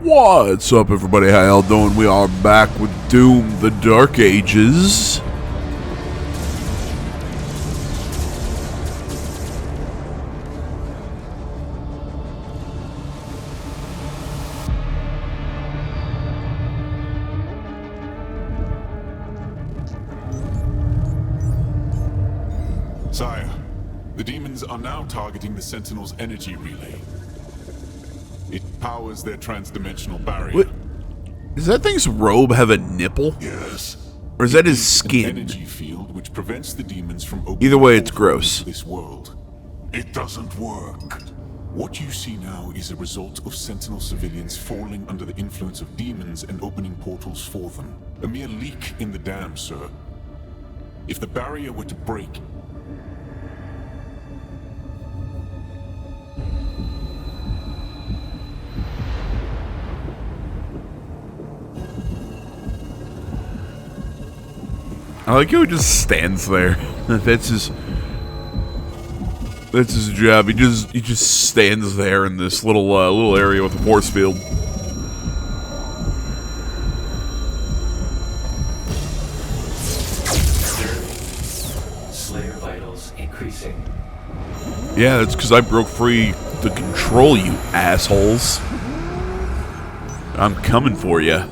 What's up, everybody? How y'all doing? We are back with Doom: The Dark Ages. Sire, the demons are now targeting the Sentinel's energy relay. It powers their transdimensional barrier. What? Does that thing's robe have a nipple? Yes. Or is that his An skin? energy field which prevents the demons from opening Either way, it's portals gross. into this world. It doesn't work. What you see now is a result of Sentinel civilians falling under the influence of demons and opening portals for them. A mere leak in the dam, sir. If the barrier were to break, I like how he just stands there. That's his job. He just stands there in this little area with a force field. Slayer vitals increasing. Yeah, that's because I broke free to control you, assholes. I'm coming for you.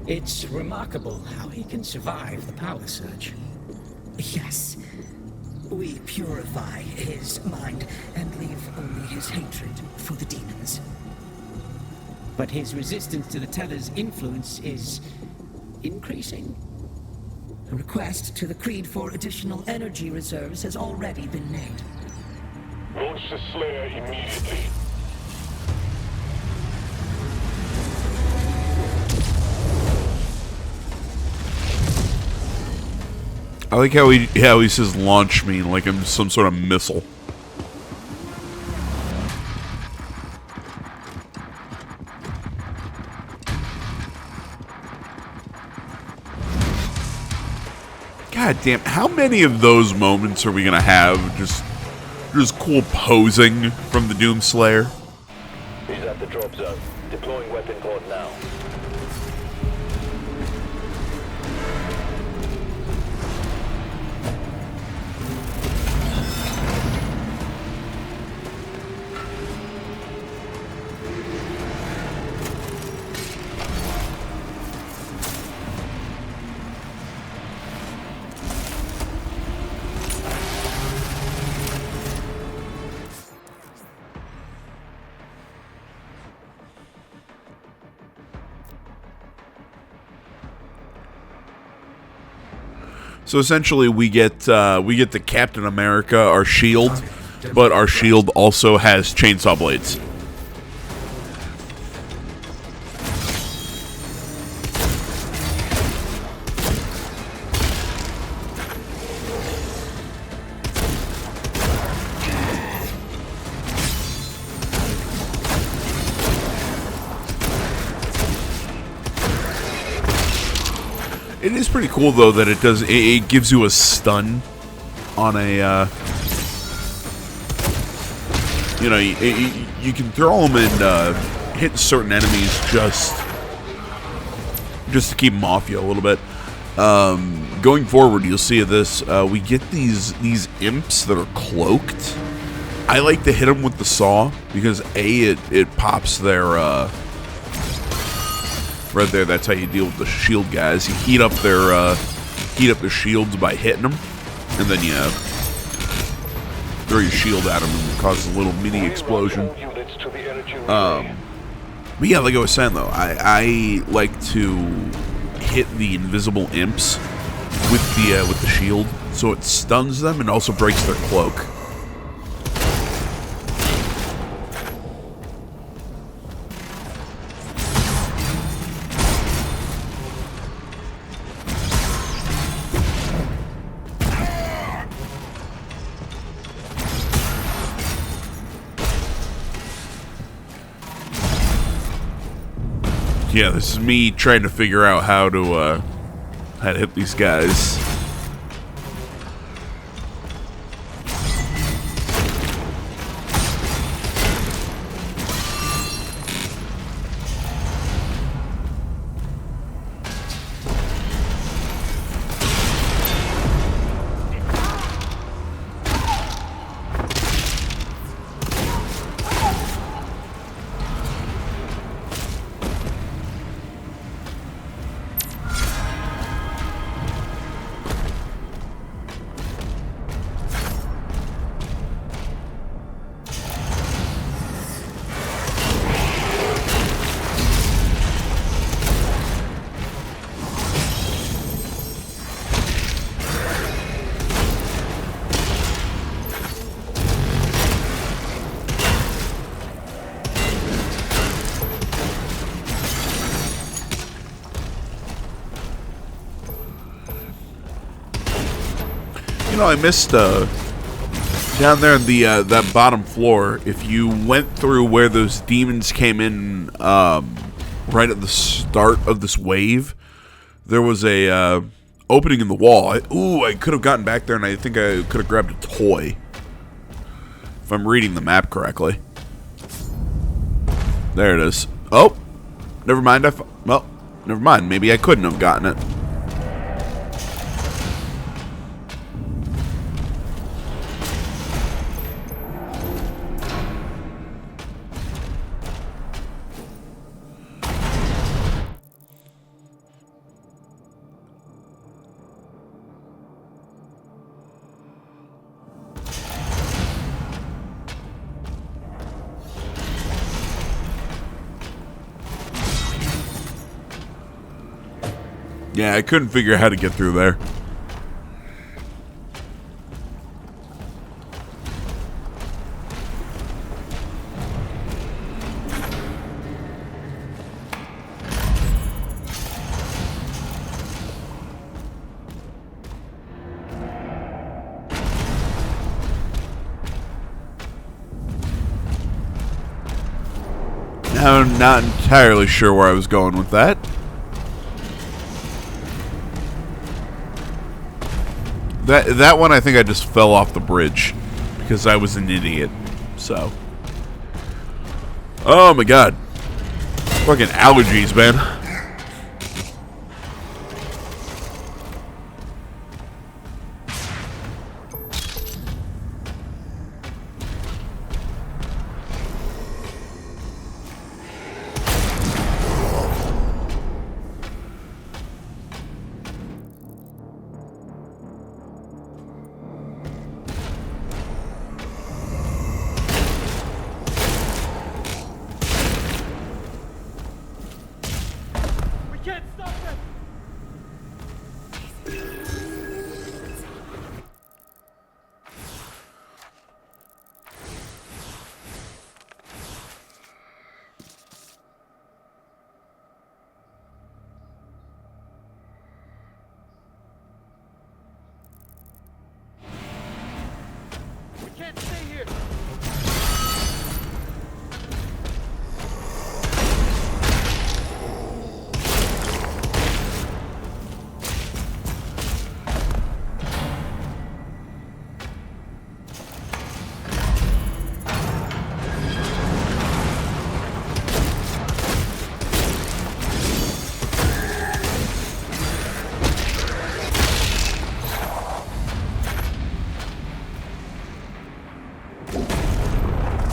It's remarkable how he can survive the power surge. Yes. We purify his mind and leave only his hatred for the demons. But his resistance to the Teller's influence is increasing. A request to the Creed for additional energy reserves has already been made. Launch the Slayer immediately. I like how he says launch me like I'm some sort of missile. God damn, how many of those moments are we gonna have just cool posing from the Doomslayer? He's at the drop zone. Deploying weapon pod now. So essentially, we get the Captain America, our shield, but our shield also has chainsaw blades. It is pretty cool though that it gives you a stun on a you can throw them and hit certain enemies just to keep them off you a little bit. Going forward, you'll see this. We get these imps that are cloaked. I like to hit them with the saw because it pops their right there. That's how you deal with the shield guys. You heat up their shields by hitting them, and then you throw your shield at them and it causes a little mini explosion. But yeah, like I was saying though, I like to hit the invisible imps with the shield, so it stuns them and also breaks their cloak. Yeah, this is me trying to figure out how to hit these guys. You know, I missed down there in the that bottom floor. If you went through where those demons came in, right at the start of this wave, there was a opening in the wall. I could have gotten back there, and I think I could have grabbed a toy. If I'm reading the map correctly. There it is. Oh, never mind. Well, never mind. Maybe I couldn't have gotten it. Yeah, I couldn't figure out how to get through there. Now, I'm not entirely sure where I was going with that. That one, I think I just fell off the bridge because I was an idiot. So, oh my god, fucking allergies, man.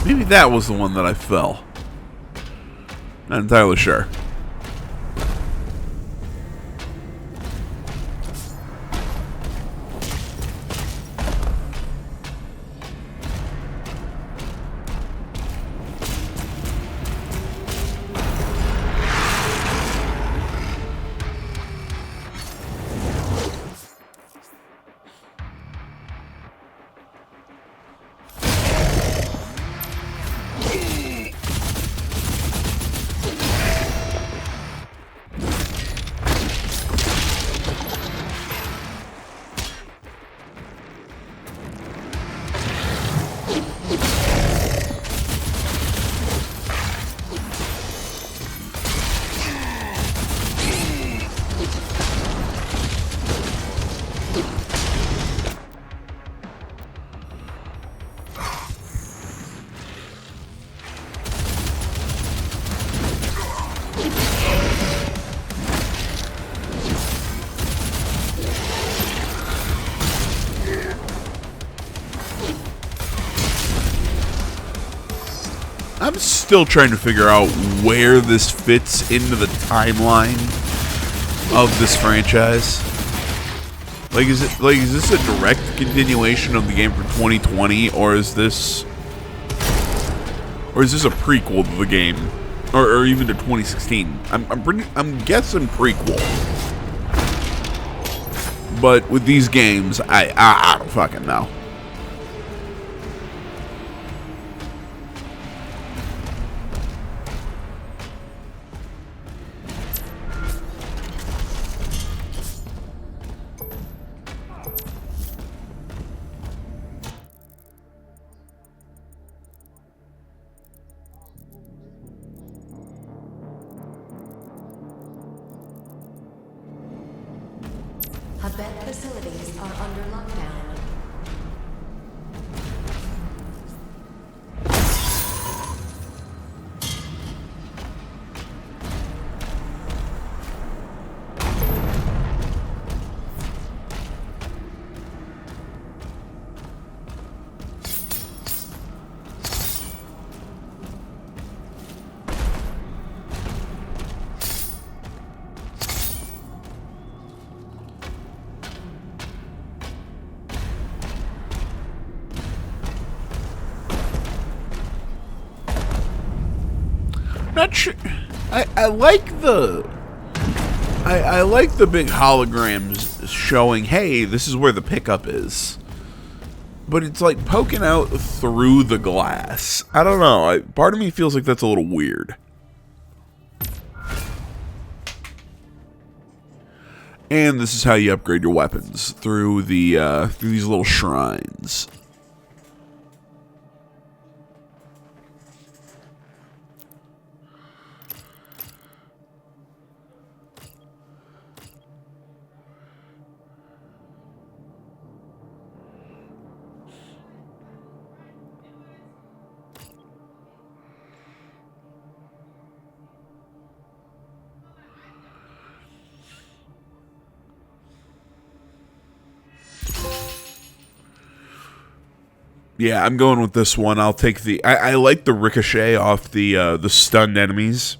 Maybe that was the one that I fell. Not entirely sure. I'm still trying to figure out where this fits into the timeline of this franchise. Like, is this a direct continuation of the game from 2020, or is this a prequel to the game, or even to 2016? I'm guessing prequel. But with these games, I don't fucking know. Hebeth facilities are under lockdown. Not sure. I like the big holograms showing, hey, this is where the pickup is. But it's like poking out through the glass. I don't know. Part of me feels like that's a little weird. And this is how you upgrade your weapons, through these little shrines. Yeah, I'm going with this one. I'll take the... I like the ricochet off the stunned enemies.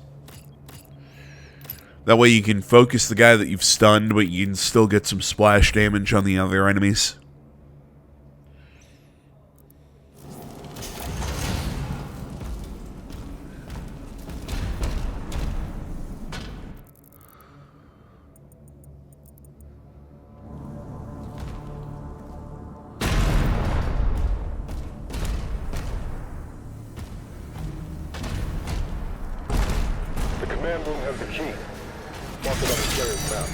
That way you can focus the guy that you've stunned, but you can still get some splash damage on the other enemies. Command room has the key. Mark it on the carrier's map.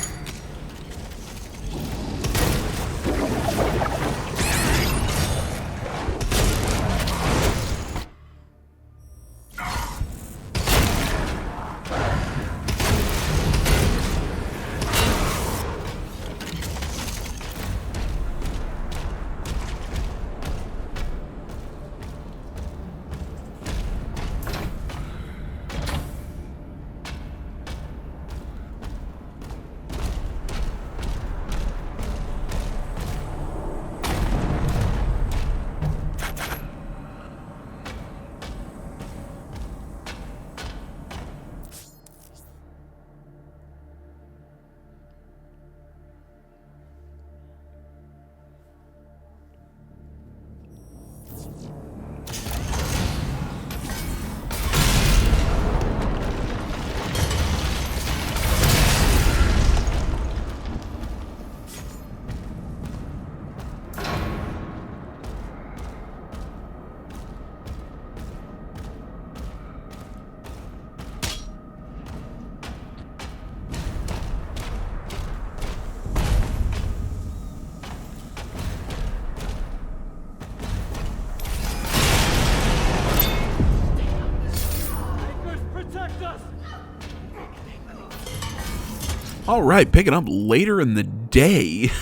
All right, picking up later in the day.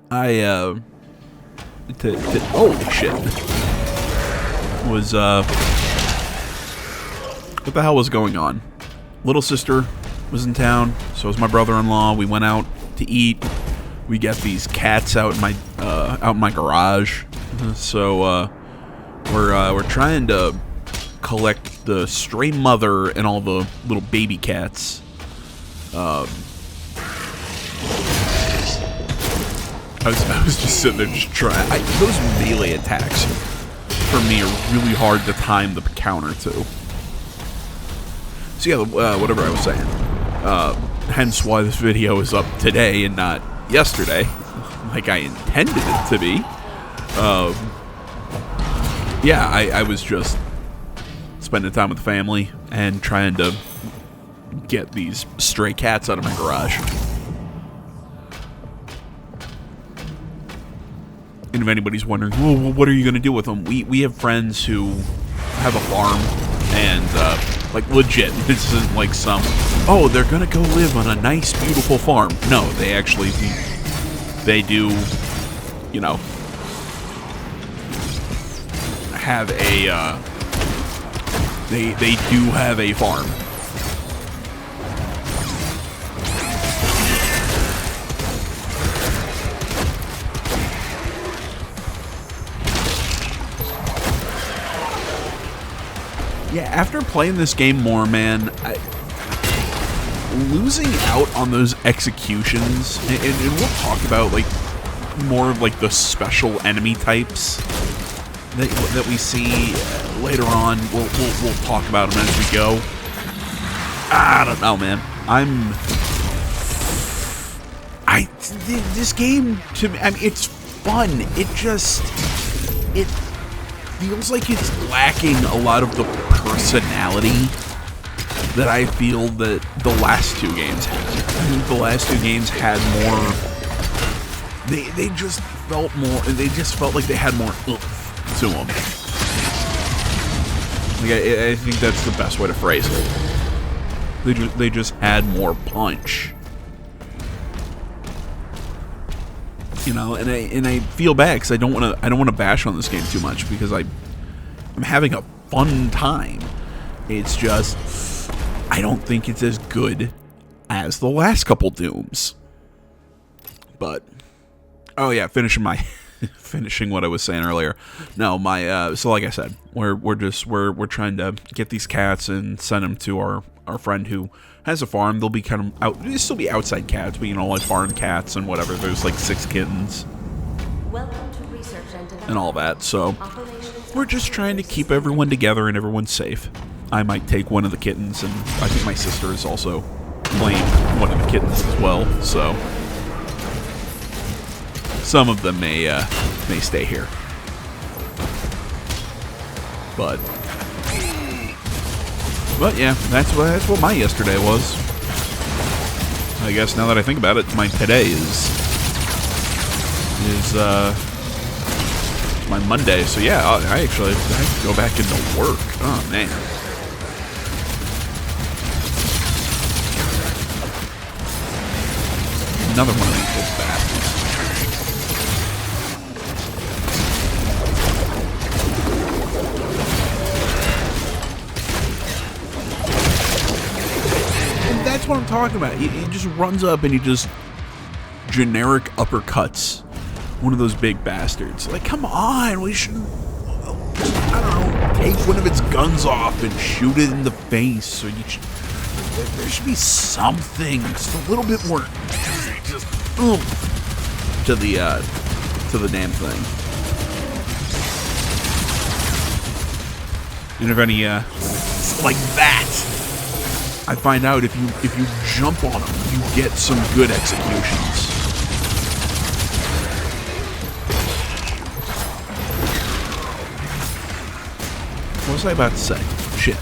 Holy shit. What the hell was going on? Little sister was in town, so was my brother-in-law. We went out to eat. We got these cats out in my garage. So we're trying to collect the stray mother and all the little baby cats. I was just sitting there just trying. Those melee attacks for me are really hard to time the counter to. So yeah, whatever I was saying. Hence why this video is up today and not yesterday, like I intended it to be. Yeah, I was just spending time with the family and trying to get these stray cats out of my garage. And if anybody's wondering, well, what are you going to do with them? We have friends who have a farm, and, like, legit, this isn't like some, oh, they're going to go live on a nice, beautiful farm. No, they actually, they do, you know, have a, they do have a farm. Yeah, after playing this game more, man, losing out on those executions, and we'll talk about, like, more of, like, the special enemy types that we see later on. We'll talk about them as we go. I don't know, man. This game, to me, I mean, it's fun. It feels like it's lacking a lot of the personality that I feel that the last two games had. I think the last two games had more. They just felt more. They just felt like they had more oomph to them. Like I think that's the best way to phrase it. They just had more punch. You know, and I feel bad because I don't want to bash on this game too much because I'm having a fun time. It's just I don't think it's as good as the last couple Dooms. But oh yeah, finishing what I was saying earlier. No, so like I said, we're trying to get these cats and send them to our friend who has a farm. They'll be kind of they'll still be outside cats, but you know, like barn cats and whatever. There's like 6 kittens. Welcome to research and all that. So we're just trying to keep everyone together and everyone safe. I might take one of the kittens, and I think my sister is also claimed one of the kittens as well. So some of them may stay here, but yeah, that's what my yesterday was. I guess now that I think about it, my today is my Monday. So yeah, I have to go back into work. Oh man. Another one of these little bastards. That's what I'm talking about. He just runs up and he just generic uppercuts one of those big bastards. Like, come on, we should, I don't know, take one of its guns off and shoot it in the face. Or there should be something, just a little bit more, just to the damn thing. And if any like that. I find out if you jump on them, you get some good executions. What was I about to say? Shit.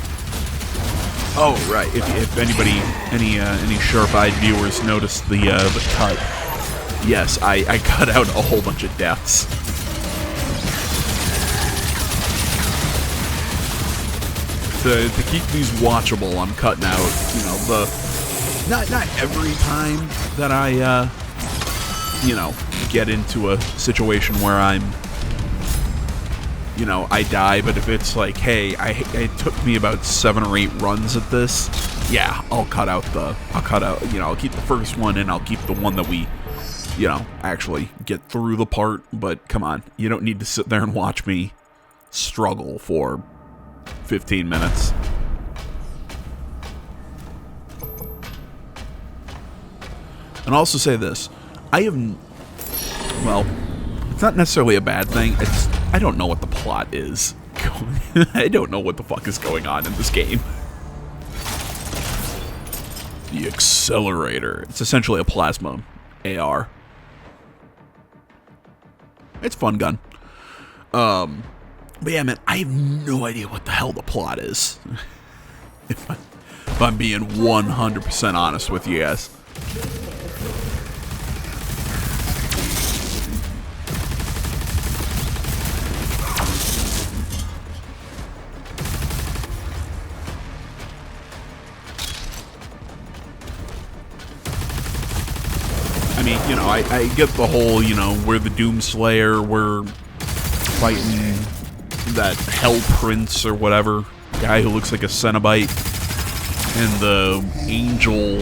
Oh right. If anybody, any sharp-eyed viewers noticed the cut, yes, I cut out a whole bunch of deaths. To keep these watchable, I'm cutting out, you know, not every time that I, you know, get into a situation where I'm, you know, I die, but if it's like, hey, it took me about 7 or 8 runs at this, yeah, I'll cut out, you know, I'll keep the first one and I'll keep the one that we, you know, actually get through the part, but come on, you don't need to sit there and watch me struggle for 15 minutes. And I'll also say this. Well, it's not necessarily a bad thing. I don't know what the plot is. I don't know what the fuck is going on in this game. The Accelerator. It's essentially a plasma AR. It's a fun gun. But yeah, man, I have no idea what the hell the plot is. if I'm being 100% honest with you guys. I mean, you know, I get the whole, you know, we're the Doomslayer, we're fighting that Hell Prince or whatever, guy who looks like a Cenobite, and the Angel,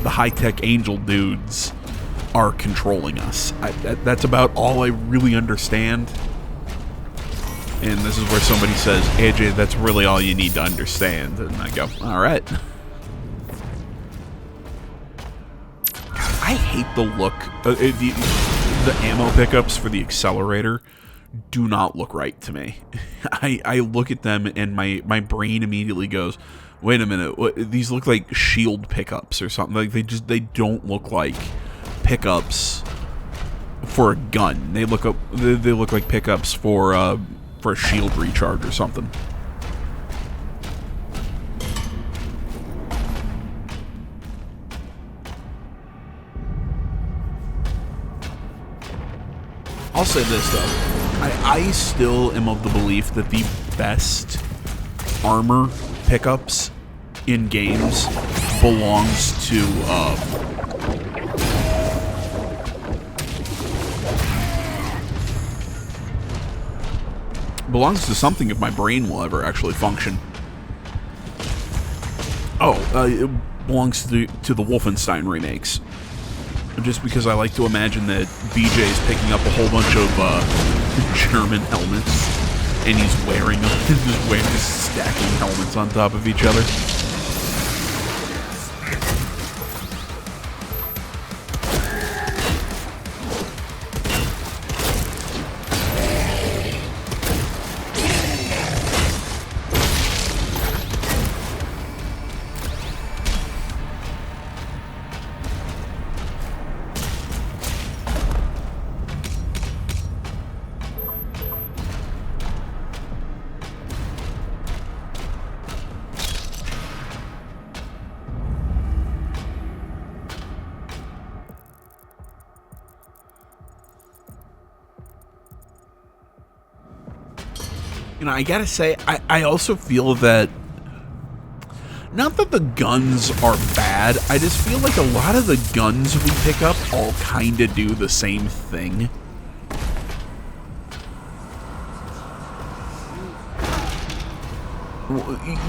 the high-tech Angel dudes are controlling us. That's about all I really understand. And this is where somebody says, AJ, that's really all you need to understand. And I go, alright. I hate the look. The ammo pickups for the Accelerator do not look right to me. I look at them and my brain immediately goes, wait a minute, these look like shield pickups or something. Like they don't look like pickups for a gun. They look like pickups for a shield recharge or something. I'll say this though, I still am of the belief that the best armor pickups in games belongs to something if my brain will ever actually function. It belongs to the Wolfenstein remakes. Just because I like to imagine that BJ is picking up a whole bunch of German helmets, and he's wearing them, just stacking helmets on top of each other. You know, I gotta say, I also feel that, not that the guns are bad, I just feel like a lot of the guns we pick up all kinda do the same thing.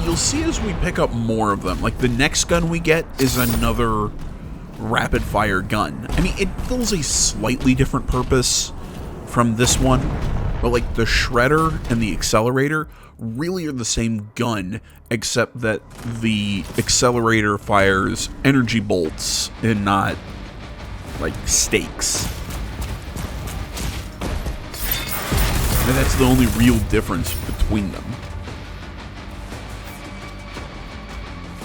You'll see as we pick up more of them, like the next gun we get is another rapid fire gun. I mean, it fills a slightly different purpose from this one. But like the Shredder and the Accelerator really are the same gun, except that the Accelerator fires energy bolts and not like stakes. And that's the only real difference between them.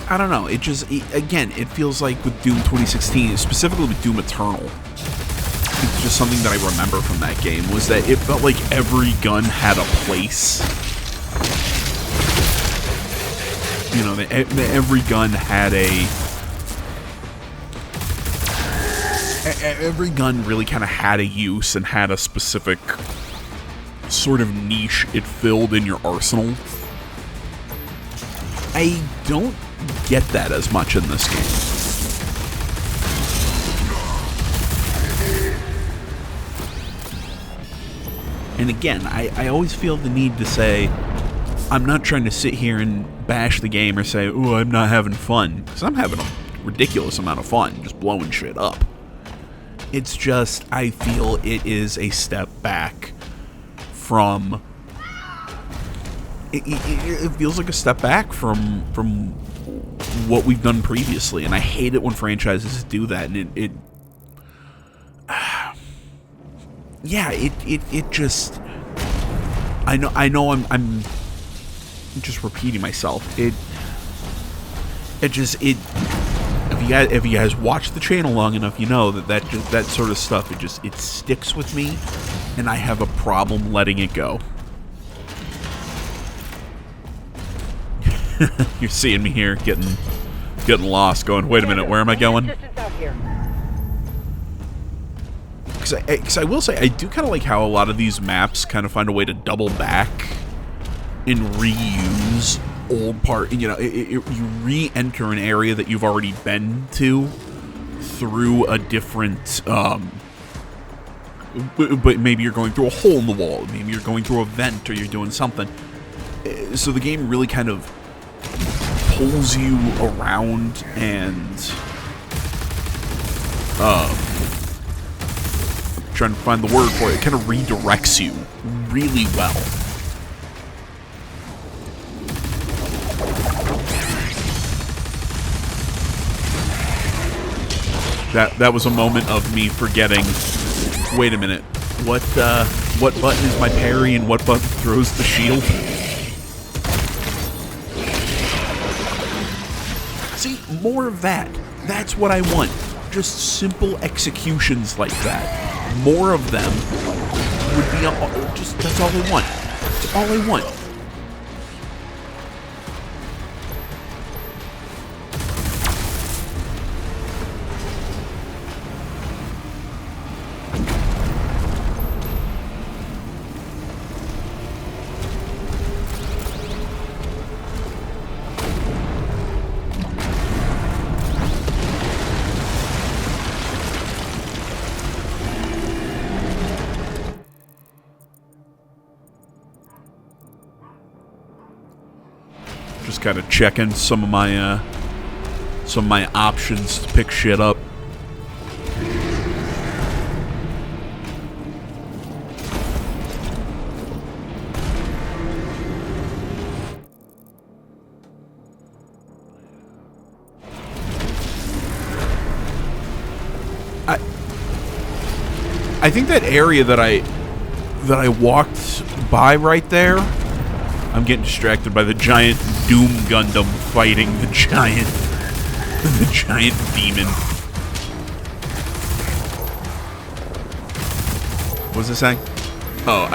I don't know, again, it feels like with Doom 2016, specifically with Doom Eternal, it's just something that I remember from that game, was that it felt like every gun had a place. You know, every gun had every gun really kind of had a use and had a specific sort of niche it filled in your arsenal. I don't get that as much in this game. And again, I always feel the need to say, I'm not trying to sit here and bash the game or say, oh, I'm not having fun. Because I'm having a ridiculous amount of fun just blowing shit up. It's just, I feel it is a step back from it feels like a step back from what we've done previously, and I hate it when franchises do that. And it just, I know I'm just repeating myself. If you guys watch the channel long enough, you know that sort of stuff, it sticks with me, and I have a problem letting it go. You're seeing me here getting lost, going, wait a minute, where am I going? Because I will say, I do kind of like how a lot of these maps kind of find a way to double back and reuse old part. You know, you re-enter an area that you've already been to through a different, but maybe you're going through a hole in the wall, maybe you're going through a vent, or you're doing something. So the game really kind of pulls you around and trying to find the word for it. It kind of redirects you really well. That was a moment of me forgetting, wait a minute, what button is my parry and what button throws the shield? See, more of that. That's what I want. Just simple executions like that. More of them would be just, that's all I want. That's all I want. Just kind of checking some of my options to pick shit up. I think that area that I walked by right there, I'm getting distracted by the giant Doom Gundam fighting the giant demon. What was it saying? Oh,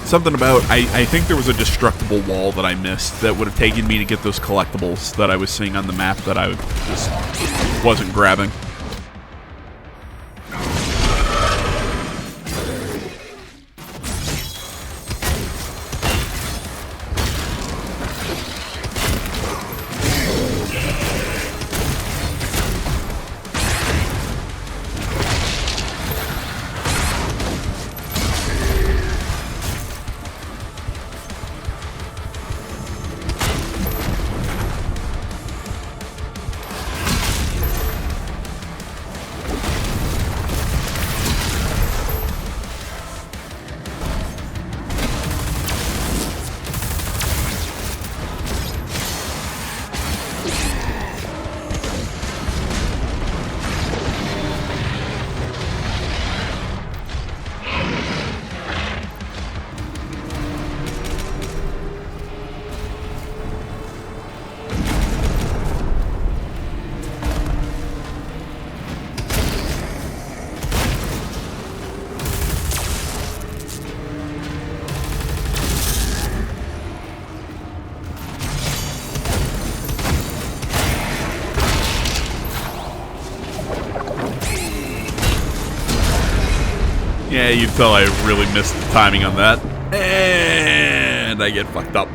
something about, I think there was a destructible wall that I missed that would have taken me to get those collectibles that I was seeing on the map that I just wasn't grabbing. Yeah, you can tell I really missed the timing on that. And I get fucked up.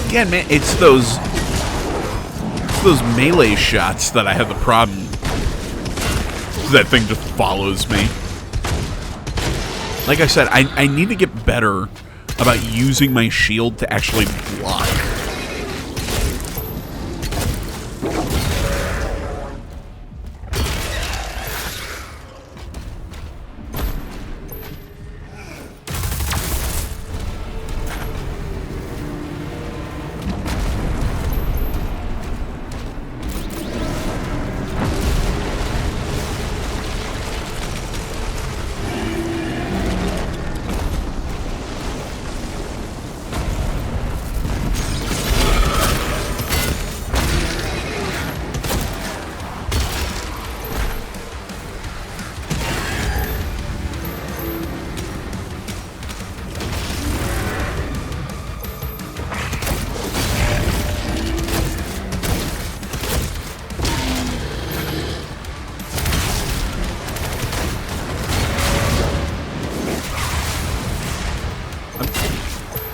Again, man, it's those It's those melee shots that I have the problem. That thing just follows me. Like I said, I need to get better about using my shield to actually block.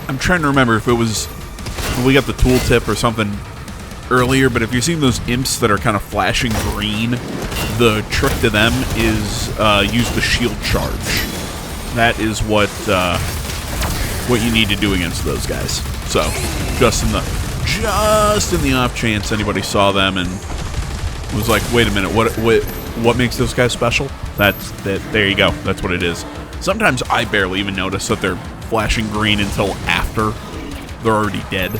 I'm trying to remember if it was we got the tooltip or something earlier, but if you're seeing those imps that are kind of flashing green, the trick to them is use the shield charge. That is what you need to do against those guys. So just in the off chance anybody saw them and was like, wait a minute, what makes those guys special? That's that. There you go. That's what it is. Sometimes I barely even notice that they're flashing green until after they're already dead.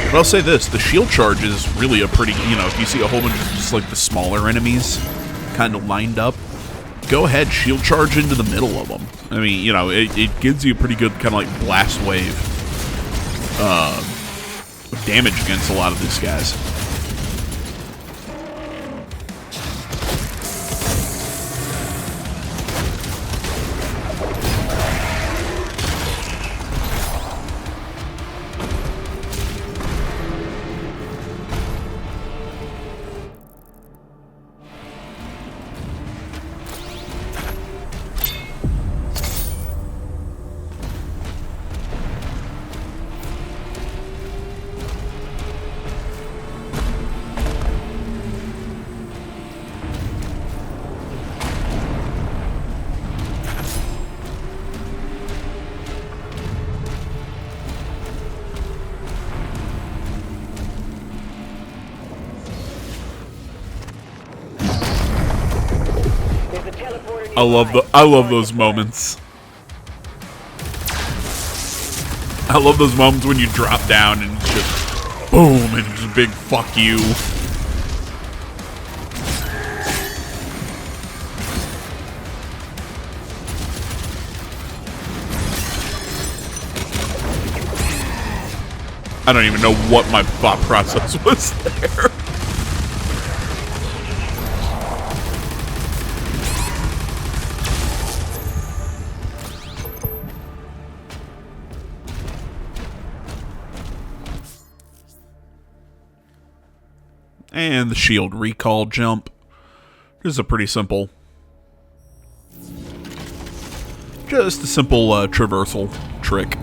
But I'll say this, the shield charge is really a pretty, if you see a whole bunch of just like the smaller enemies kind of lined up, go ahead, shield charge into the middle of them. I mean, it gives you a pretty good kind of like blast wave damage against a lot of these guys. I love those moments. I love those moments when you drop down and it's just boom and just a big fuck you. I don't even know what my thought process was there. And the shield recall jump. This is a pretty simple, just a simple traversal trick.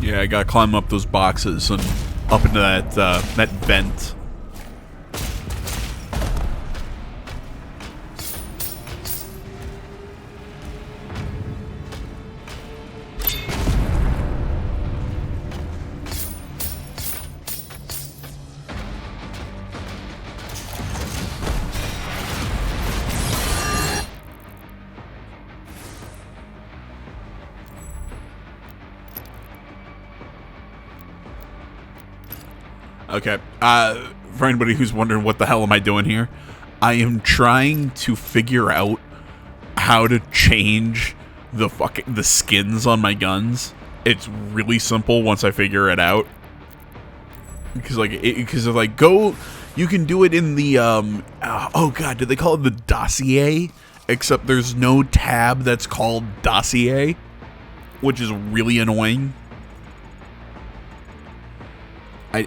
Yeah, I gotta climb up those boxes and up into that vent. Okay. For anybody who's wondering what the hell am I doing here, I am trying to figure out how to change the skins on my guns. It's really simple once I figure it out. Because go, you can do it in the oh god, did they call it the dossier? Except there's no tab that's called dossier, which is really annoying. I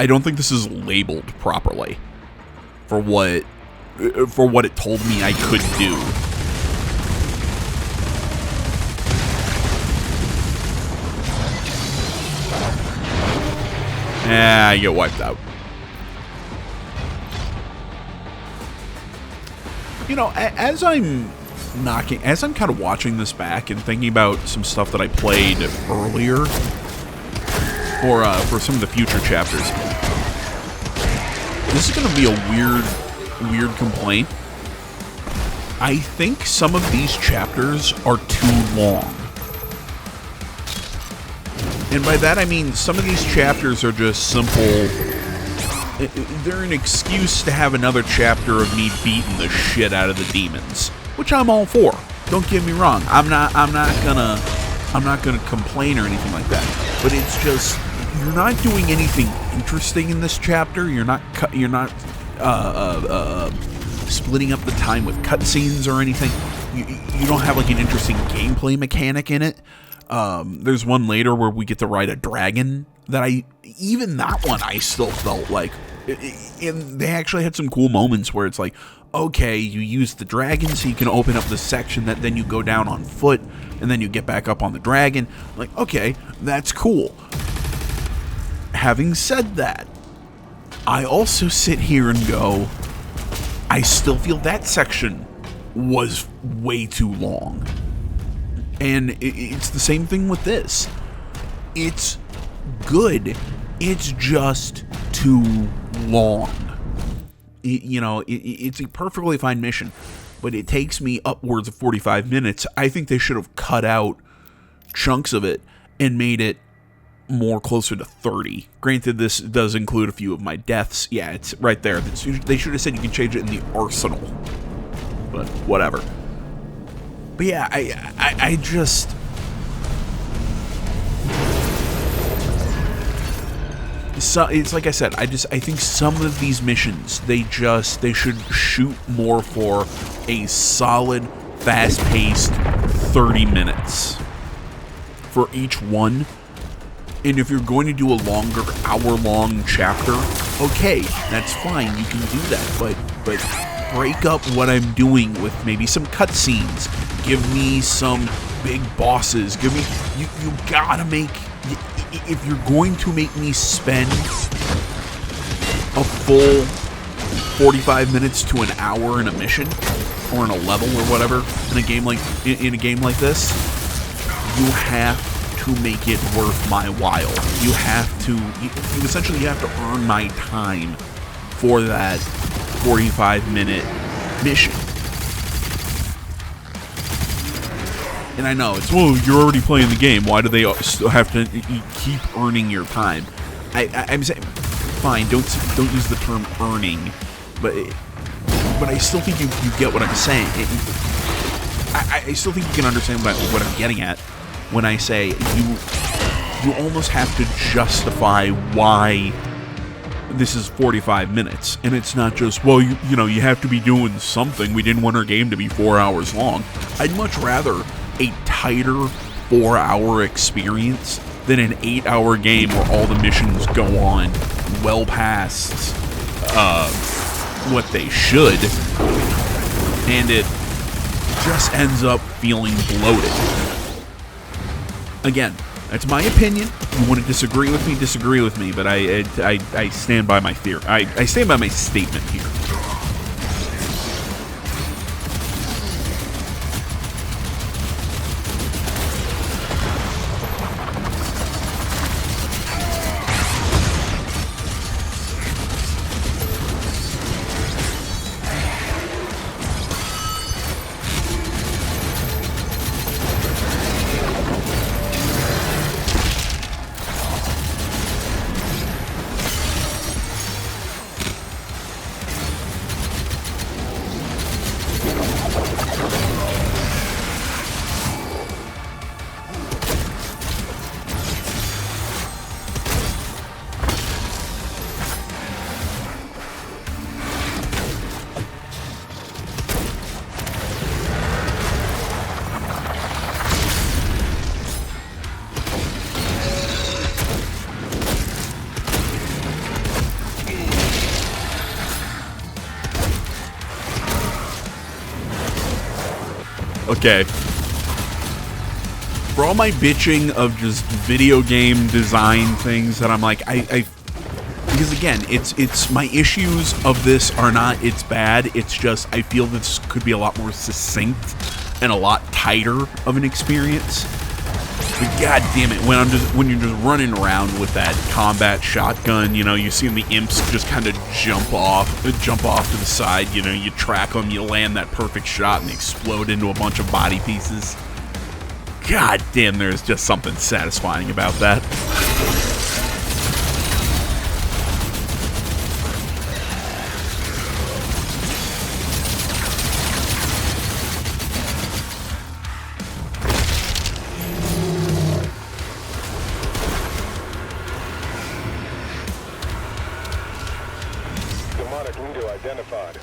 don't think this is labeled properly for what it told me I could do. I get wiped out. You know, as I'm kind of watching this back and thinking about some stuff that I played earlier, for some of the future chapters, this is going to be a weird complaint. I think some of these chapters are too long. And by that I mean some of these chapters are just simple. They're an excuse to have another chapter of me beating the shit out of the demons, which I'm all for. Don't get me wrong. I'm not gonna complain or anything like that. But it's just, you're not doing anything interesting in this chapter. You're not splitting up the time with cutscenes or anything. You don't have like an interesting gameplay mechanic in it. There's one later where we get to ride a dragon that even that one I still felt like, and they actually had some cool moments where it's like, okay, you use the dragon so you can open up this section that then you go down on foot and then you get back up on the dragon. Like, okay, that's cool. Having said that, I also sit here and go, I still feel that section was way too long. And it's the same thing with this. It's good. It's just too long. It's a perfectly fine mission, but it takes me upwards of 45 minutes. I think they should have cut out chunks of it and made it more closer to 30. Granted, this does include a few of my deaths. Yeah, it's right there. They should have said you can change it in the arsenal. But whatever. But yeah, I just... So, it's like I said, I think some of these missions, they should shoot more for a solid, fast-paced 30 minutes for each one. And if you're going to do a longer, hour-long chapter, okay, that's fine, you can do that, but break up what I'm doing with maybe some cutscenes. Give me some big bosses. Give me... You gotta make... If you're going to make me spend a full 45 minutes to an hour in a mission, or in a level or whatever, in a game like this, you have to make it worth my while. You have to... essentially, you have to earn my time for that 45-minute mission. And I know, it's, well, you're already playing the game. Why do they still have to keep earning your time? I'm saying, fine, don't use the term earning, but I still think you get what I'm saying. I still think you can understand what I'm getting at when I say you almost have to justify why this is 45 minutes. And it's not just, well, you have to be doing something. We didn't want our game to be 4 hours long. I'd much rather a tighter 4-hour experience than an 8-hour game where all the missions go on well past what they should, and it just ends up feeling bloated. Again, that's my opinion. If you want to disagree with me, but I stand by my theory. I stand by my statement here. Okay. For all my bitching of just video game design things that I'm like, because again, it's my issues of this are not it's bad, it's just I feel this could be a lot more succinct and a lot tighter of an experience. But god damn it, when you're just running around with that combat shotgun, you know, you see the imps just kind of jump off to the side, you know, you track them, you land that perfect shot and they explode into a bunch of body pieces. God damn, there's just something satisfying about that. Demonic leader identified.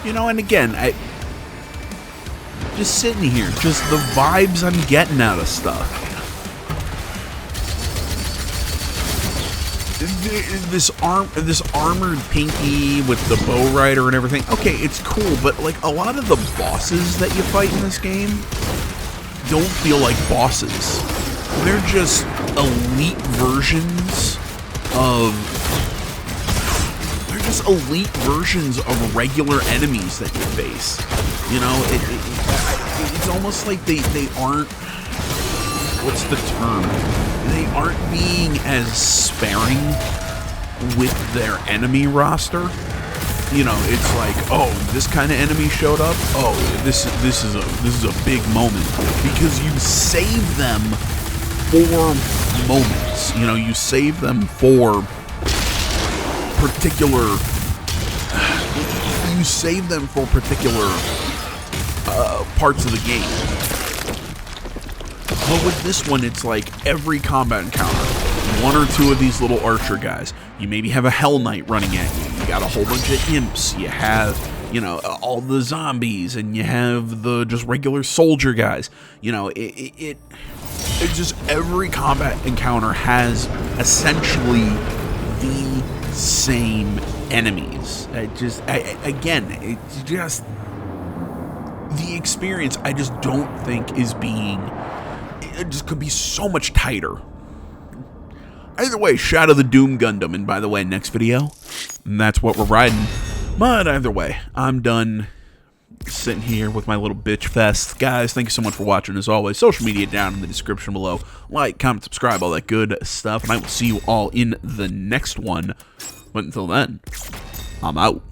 You know, and again, just sitting here, just the vibes I'm getting out of stuff. This armored Pinky with the bow rider and everything. Okay, it's cool, but like a lot of the bosses that you fight in this game don't feel like bosses. They're just elite versions of of regular enemies that you face. You know, it's almost like they aren't, what's the term? They aren't being as sparing with their enemy roster. You know, it's like, oh, this kind of enemy showed up. Oh, this is a big moment because you save them for moments. You know, you save them for particular parts of the game. But with this one, it's like every combat encounter, one or two of these little archer guys. You maybe have a Hell Knight running at you. You got a whole bunch of imps. You have, you know, all the zombies, and you have the just regular soldier guys. You know, it's just every combat encounter has essentially the same enemies. It's just the experience I just don't think is being, it just could be so much tighter. Either way, Shadow the Doom Gundam, and by the way, next video, and that's what we're riding. But either way, I'm done sitting here with my little bitch fest. Guys, thank you so much for watching. As always, social media down in the description below. Like, comment, subscribe, all that good stuff, and I will see you all in the next one. But until then, I'm out.